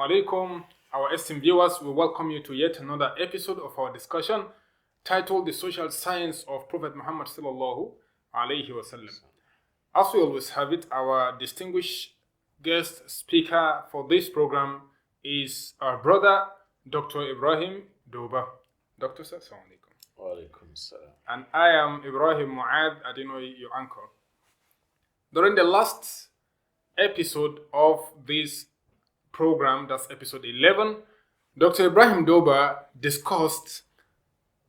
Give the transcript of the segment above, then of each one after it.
Assalamu alaikum. Our esteemed viewers, we welcome you to yet another episode of our discussion titled The Social Science of Prophet Muhammad sallallahu alaihi wasallam. As we always have it, our distinguished guest speaker for this program is our brother, Dr. Ibrahim Doba. Dr. Sir, Assalamu alaikum. Wa alaikum salam. And I am Ibrahim Muad Adinoy, your uncle. During the last episode of this program, that's episode 11, Dr. Ibrahim Doba discussed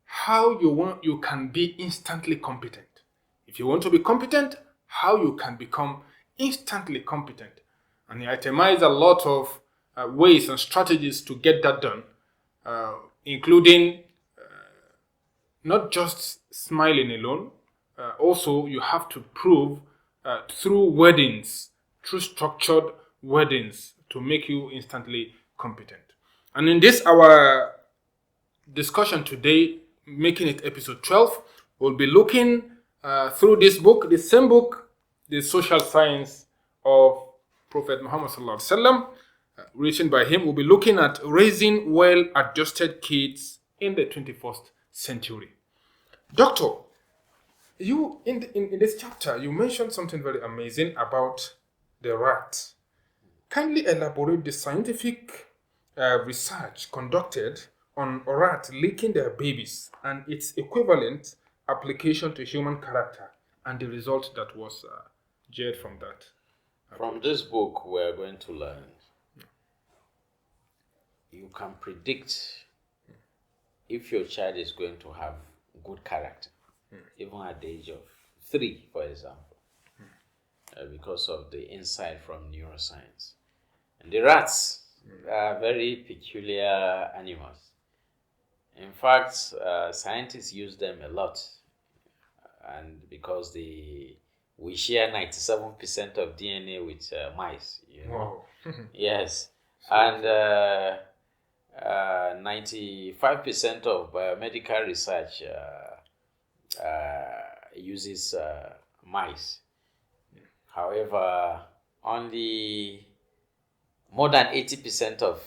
how you can be instantly competent. If you want to be competent, how you can become instantly competent. And he itemized a lot of ways and strategies to get that done, including not just smiling alone. Also, you have to prove through weddings, through structured weddings, to make you instantly competent. And in this, our discussion today, making it episode 12, we'll be looking through this book, the same book, The Social Science of Prophet Muhammad sallallahu alaihi wasallam, written by him. We'll be looking at raising well-adjusted kids in the 21st century. Doctor, you in this chapter, you mentioned something very amazing about the rat. Kindly elaborate the scientific research conducted on rats licking their babies and its equivalent application to human character and the result that was gained from that. From this book, we're going to learn you can predict if your child is going to have good character, even at the age of 3, for example, because of the insight from neuroscience. And the rats are very peculiar animals. In fact, scientists use them a lot, and because we share 97% of DNA with mice, you know. Wow. Yes, and 95% of biomedical research uses mice. However, only more than 80% of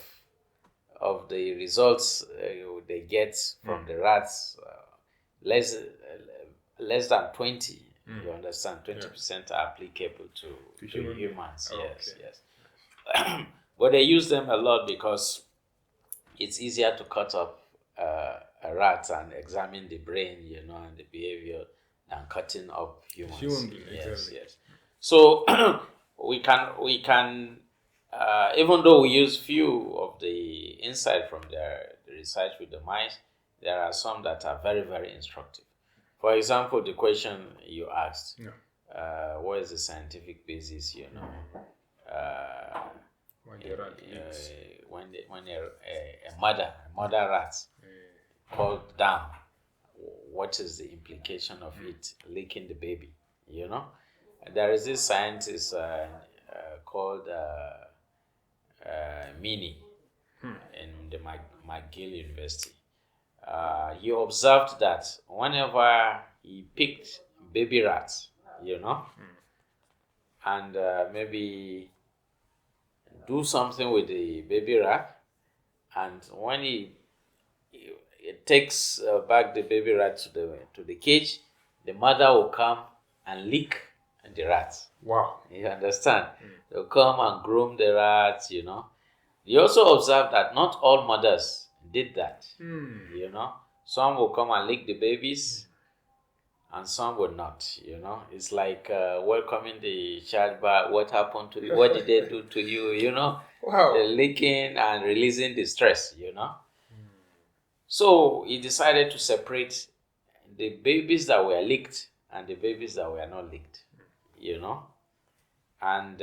the results they get from the rats, less than 20. You understand? 20% are applicable to humans. Oh, yes, okay. yes. But they use them a lot because it's easier to cut up a rat and examine the brain, and the behavior than cutting up humans. Human being, yes, exactly. yes. So we can even though we use few of the insight from the research with the mice, there are some that are very, very instructive. For example, the question you asked, what is the scientific basis, When the rat eats. when a mother rat called down, what is the implication of it licking the baby, There is this scientist called Mini in the McGill University. He observed that whenever he picked baby rats, and maybe do something with the baby rat, and when he takes back the baby rat to the cage, the mother will come and lick the rats. Wow. You understand? They'll come and groom the rats, He also observed that not all mothers did that, Some will come and lick the babies, and some would not, It's like welcoming the child back. What happened to you? What did they do to you, Wow. The licking and releasing the stress, So he decided to separate the babies that were licked and the babies that were not licked, And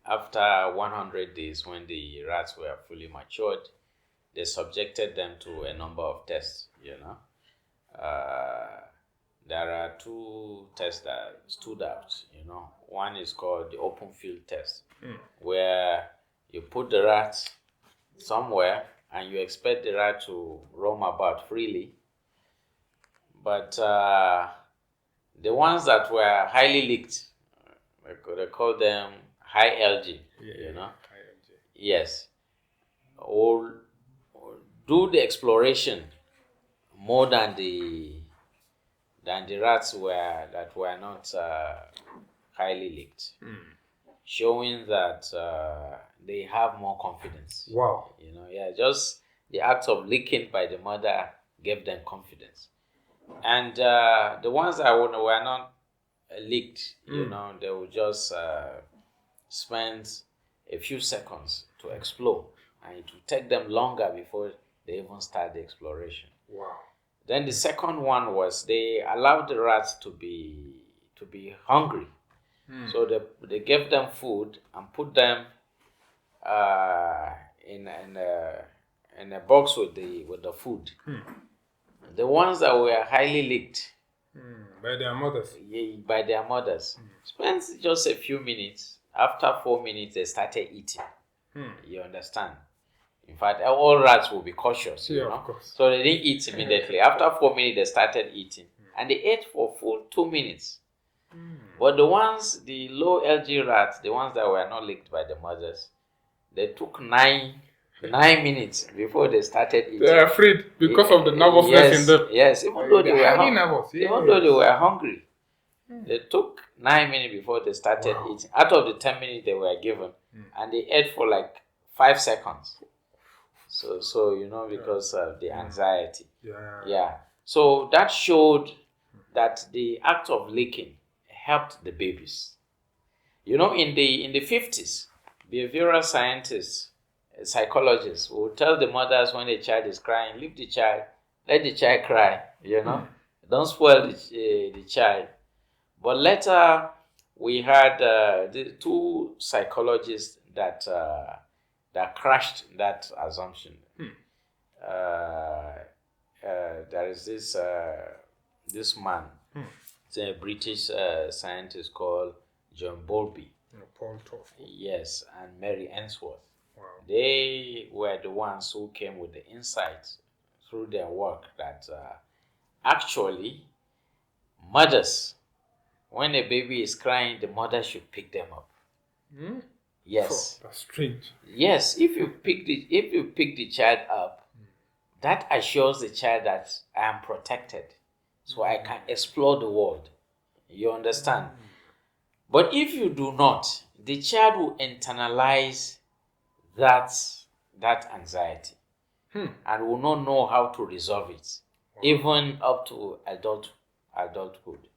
after 100 days, when the rats were fully matured, they subjected them to a number of tests, There are 2 tests that stood out, One is called the open field test, where you put the rat somewhere and you expect the rat to roam about freely. But the ones that were highly licked, they call them high LG, Yeah. Yes. Or do the exploration more than the rats that were not highly licked, showing that they have more confidence. Wow. Just the act of licking by the mother gave them confidence. And the ones that were not licked, they would just spend a few seconds to explore, and it would take them longer before they even start the exploration. Wow. Then the second one was they allowed the rats to be hungry. So they gave them food and put them in a box with the food. The ones that were highly licked By their mothers. by their mothers spent just a few minutes. After 4 minutes, they started eating. You understand? In fact, all rats will be cautious, Of course. So they didn't eat immediately. After 4 minutes, they started eating. And they ate for full 2 minutes. But the low LG rats, the ones that were not licked by the mothers, they took 9 minutes before they started eating. They are afraid because of the nervousness in them. Yes, even though they were nervous. even though they were hungry. They took 9 minutes before they started eating. Out of the 10 minutes they were given, and they ate for like 5 seconds. So because of the anxiety. Yeah. So that showed that the act of licking helped the babies. In the 50s, behavioral scientists, psychologists would tell the mothers when a child is crying, leave the child, let the child cry. Don't spoil the child. But later, we had the 2 psychologists that crashed that assumption. There is this man, it's a British scientist called John Bowlby. Paul Toff. Yes, and Mary Ainsworth. Wow. They were the ones who came with the insight through their work that actually mothers, when a baby is crying, the mother should pick them up. Yes. Oh, that's strange. Yes, if you pick the child up, that assures the child that I am protected, so I can explore the world. You understand? But if you do not, the child will internalize that anxiety and will not know how to resolve it, even up to adulthood.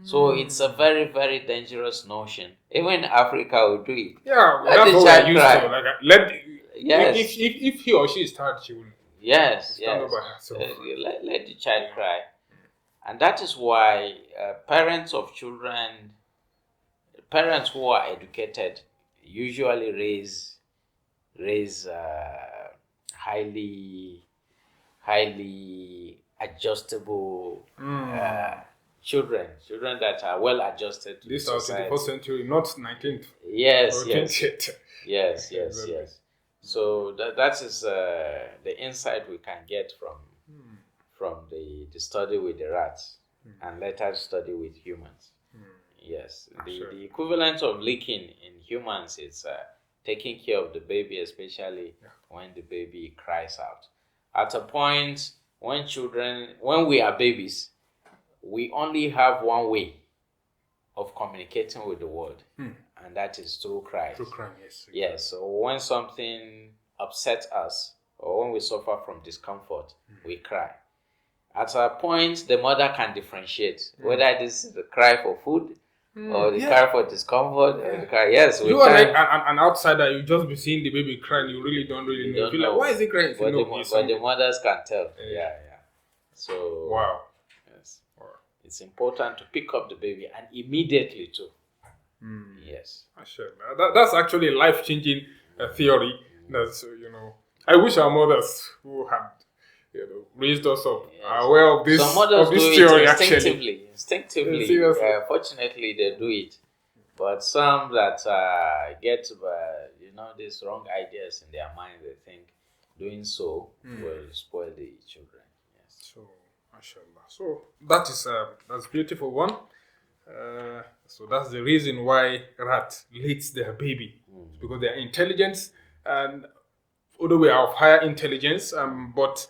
So it's a very, very dangerous notion. Even Africa will do it. Yeah, Let that's the what child we're used cry. to. Yes. If he or she is tired, she will stand up by herself. Let the child cry. And that is why parents who are educated usually raise highly adjustable children that are well adjusted to This is society. 21st century, not 19th. Yes, or yes. 20th. Yes. Exactly. So that is the insight we can get from the study with the rats and later study with humans. Yes, the equivalent of licking in humans is taking care of the baby, especially when the baby cries out. At a point when we are babies, we only have one way of communicating with the world, and that is through cries. Through crying, yes. Yes, so when something upsets us or when we suffer from discomfort, we cry. At a point, the mother can differentiate whether this is the cry for food or the cry for discomfort or the cry. Yes, you are like an outsider. You just be seeing the baby crying. You really don't really know. You feel like, why is he crying? But the mothers can tell. Yeah. So wow. Yes. Wow. It's important to pick up the baby and immediately too. Yes. Sure. That's actually a life-changing theory. That's I wish our mothers who had raised us up are aware of this. Some mothers do theory, it instinctively. Seriously. Fortunately, they do it. But some that get these wrong ideas in their mind, they think doing so will spoil the children. Yes. So, mashallah. So that is that's a beautiful one. So that's the reason why rat leads their baby. It's because they are intelligent, and although we are of higher intelligence, but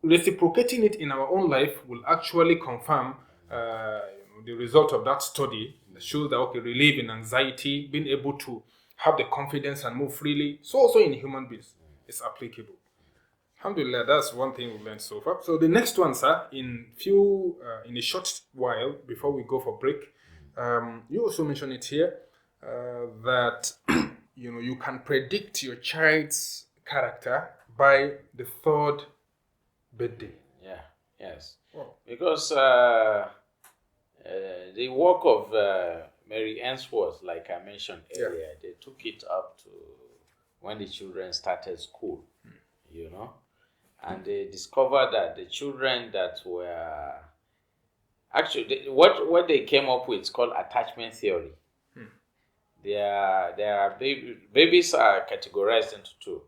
reciprocating it in our own life will actually confirm the result of that study that shows that okay, relieving anxiety, being able to have the confidence and move freely. So also in human beings, it's applicable. Alhamdulillah, that's one thing we learned so far. So the next one, sir, in a short while before we go for break, you also mentioned it here that you can predict your child's character by the third birthday. Yeah. Yes. Wow. Because the work of Mary Ainsworth, like I mentioned earlier, they took it up to when the children started school, and they discovered that the children that were actually what they came up with is called attachment theory. There are babies are categorized into two: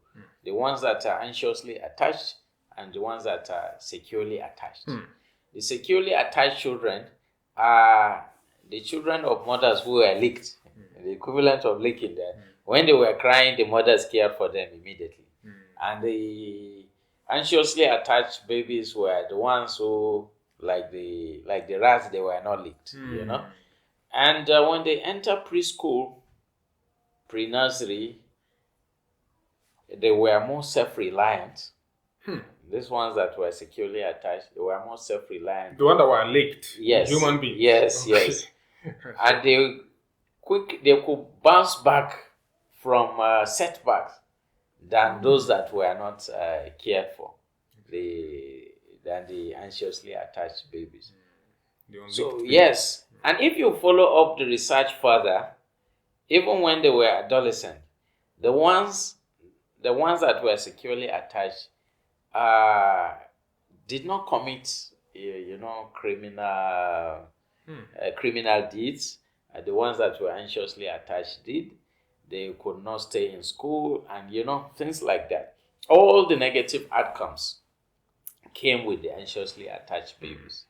the ones that are anxiously attached and the ones that are securely attached. The securely attached children are the children of mothers who were licked, the equivalent of licking them. When they were crying, the mothers cared for them immediately. And the anxiously attached babies were the ones who, like the rats, they were not licked, And when they enter preschool, pre-nursery, they were more self-reliant. These ones that were securely attached, they were more self-reliant. The one that were licked. Yes. Human beings. Yes, Okay. yes. And they could bounce back from setbacks than those that were not cared for, than the anxiously attached babies. So, yes. And if you follow up the research further, even when they were adolescent, the ones that were securely attached did not commit, criminal deeds. The ones that were anxiously attached did. They could not stay in school, and things like that. All the negative outcomes came with the anxiously attached babies.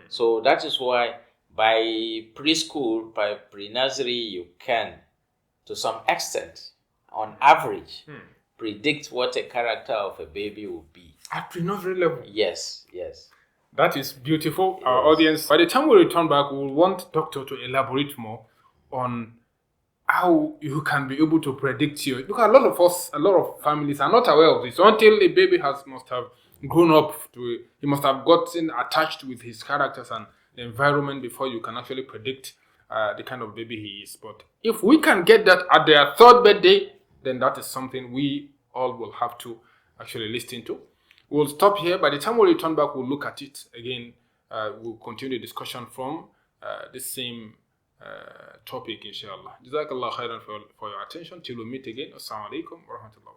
So that is why by preschool, by pre-nursery, you can, to some extent, on average, predict what a character of a baby will be. At pre-nursery level? Yes. That is beautiful. Yes. Our audience, by the time we return back, we will want Doctor to elaborate more on how you can be able to predict your... Look, a lot of families are not aware of this. Until a baby must have grown up, he must have gotten attached with his characters and the environment before you can actually predict the kind of baby he is. But if we can get that at their third birthday, then that is something we all will have to actually listen to. We'll stop here. By the time we return back, we'll look at it again. We'll continue the discussion from the same topic, inshallah. Jazakallah khairan for your attention. Till we meet again. Assalamu alaikum wa rahmatullah.